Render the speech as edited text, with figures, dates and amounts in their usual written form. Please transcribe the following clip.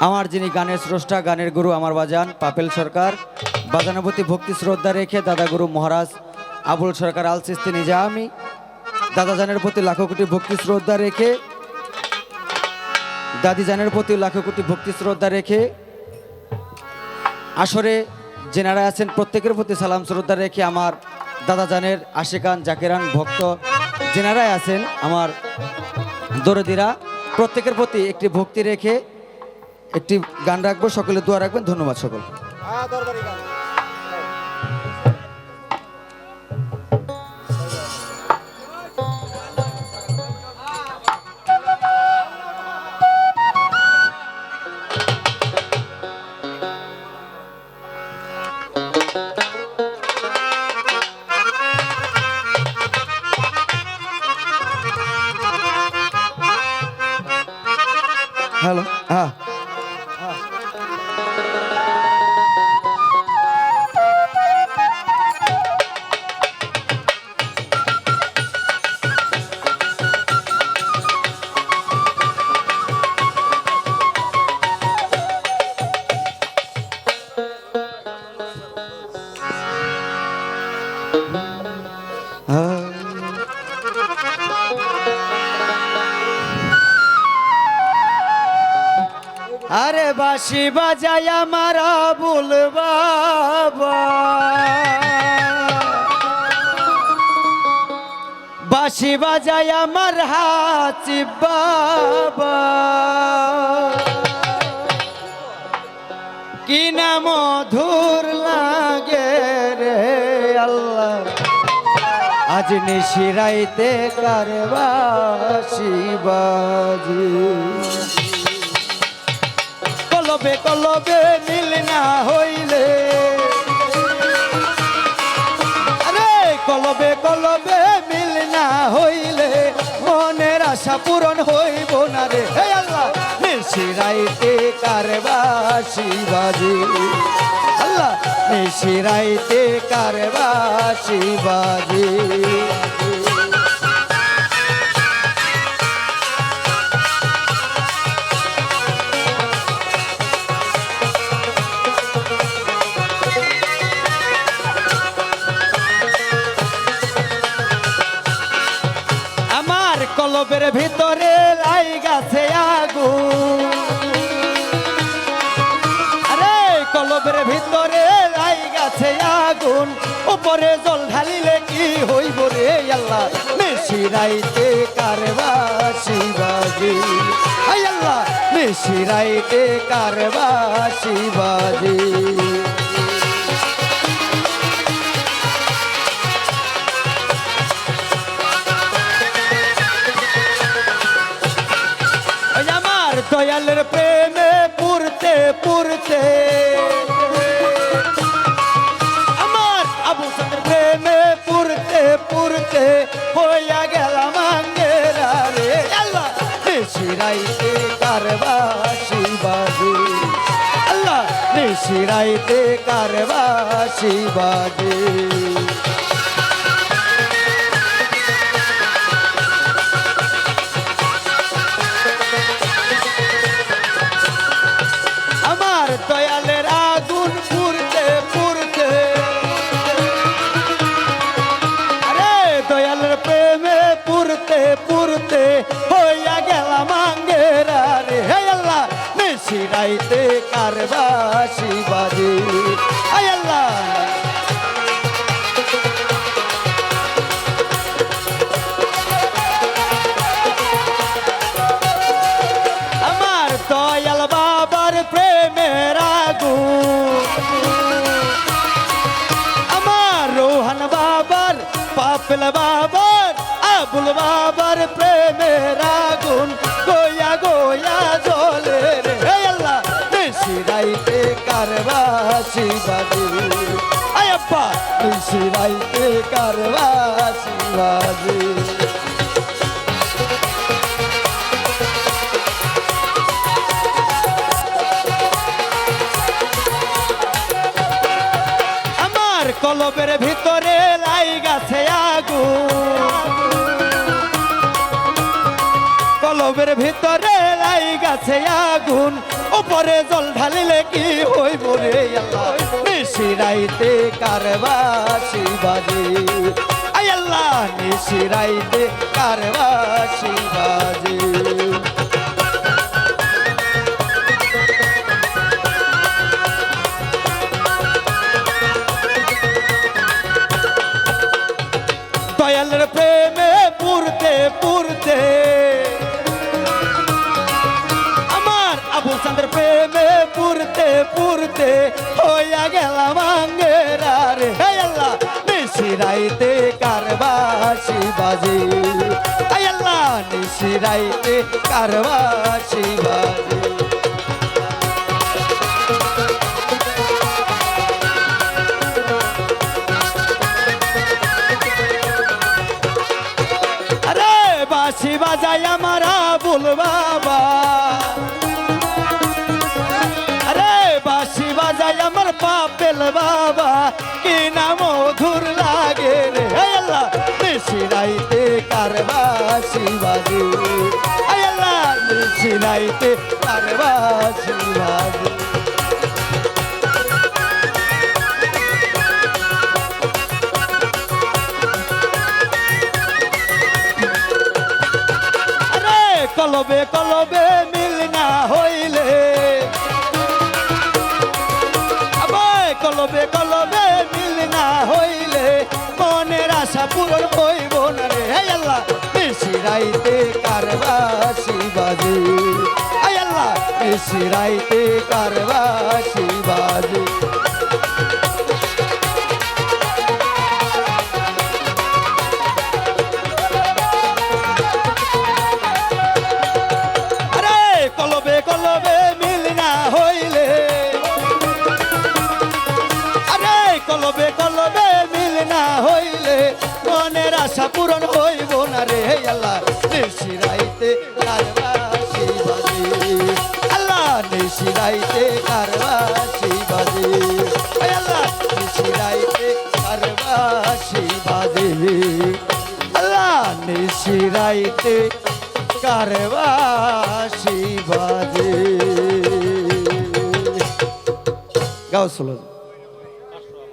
আমার যিনি গানের স্রষ্টা, গানের গুরু, আমার বাজান পাপেল সরকার, বাজানের প্রতি ভক্তি শ্রদ্ধা রেখে দাদা গুরু মহারাজ আবুল সরকার আল চিস্তি নিজামি, দাদা জানের প্রতি লাখো কোটি ভক্তি শ্রদ্ধা রেখে, দাদি জানের প্রতি লাখো কোটি ভক্তি শ্রদ্ধা রেখে, আসরে যেনারা আছেন প্রত্যেকের প্রতি সালাম শ্রদ্ধা রেখে, আমার দাদা জানের আশিকান জাকিরান ভক্ত যেনারাই আছেন আমার দরদিরা, প্রত্যেকের প্রতি একটি ভক্তি রেখে একটি গান রাখবো। সকলে দোয়া রাখবেন। ধন্যবাদ সকল। হ্যালো, হ্যাঁ আরে বাঁশি বাজায় আমার আবুল বাবা, বাঁশি বাজায় আমার হাসিব বাবা, কি না মধুর লাগে রে আল্লাহ, আজ নিশিরাইতে কার বাঁশি বাজি। কলবে কলবে মিল না হইলে, আরে কলবে কলবে মিল না হইলে মনের আশা পূরণ হইব না রে। হে আল্লাহ, নিশিরাইতে কার বাঁশি বাজে, আল্লাহ নিশিরাইতে কার বাঁশি বাজে। কলবের ভিতরে লাই গাছে আগুন, আরে কলবের ভিতরে লাই গাছে আগুন, উপরে জল ঢালিলে কি হইব রে আল্লাহ, নিশিরাইতে কার বাঁশি বাজে। হাই আল্লাহ, নিশিরাইতে কার বাঁশি বাজে। দয়ালের প্রেমে পুরতে পুরতে, আমার আবু সাদের প্রেমে পুরতে পুরতে হইয়া গেলাম আঙ্গেরা রে আল্লাহ, নিশিরাইতে কার বাঁশি বাজে, আল্লাহ নিশিরাইতে কার বাঁশি বাজে। দয়ালের আগুন পুরতে পুরতে, আরে দয়ালের প্রেমে পুরতে পুরতে হইয়া গেলাম আঙ্গেরা রে। হে আল্লাহ, নিশিরাইতে কার বাঁশি বাজে। আয় আল্লাহ, আমার দয়াল বাবার প্রেমের আগুন, আমার রোহান বাবার, পাপেল বাবার, আবুল বাবার প্রেমের আগুন গোয়া গোয়া জ্বলে রে। হে আল্লাহ, নিশিরাইতে কার বাঁশি বাজে। আয় আব্বা, নিশিরাইতে কার বাঁশি বাজে। কলবের ভিতরে লাই গাছে আগুন, কলবের ভিতরে লাই গাছে আগুন, পরে জল ঢালিলে কি হইব রে আল্লাহ নিশিরাইতে কারবাসি বাজে আয় আল্লাহ নিশিরাইতে কারবাসি বাজে দয়ালের প্রেমে পুরতে পুরতে আমার আবুল চাঁদের প্রেমে পুরতে পুরতে হইয়া গেলাম আঙ্গেরা রে হে আল্লাহ নিশিরাইতে কারবাসি বাজে আয় আল্লাহ নিশিরাইতে কারবাসি বাজে বাঁশি বাজাই আমার আবুল বাবা আরে বাঁশি বাজাই আমার পাপেল বাবা কি না মধুর লাগে রে আল্লাহ নিশিরাইতে কারবাসি বাজে আল্লাহ নিশিরাইতে কারবাসি বাজে কলবে কলবে মিল না হইলে কলবে কলবে মিল না হইলে মনের আশা পূরণ হইব না রে আল্লাহ নিশিরাইতে কারবাসি বাজে আল্লাহ নিশিরাইতে কারবাসি বাজে কলবে কলবে মিল না হইলে আরে কলবে কলবে মিল না হইলে মনের আশা পূরণ হইব না রে আল্লাহ নিশিরাইতে কারবাসি বাজে আল্লাহ নিশিরাইতে কারবাসি বাজে আল্লাহ নিশিরাইতে কারবাসি বাজে আল্লাহ নিশিরাইতে কারবাসি বাজে গাও চলো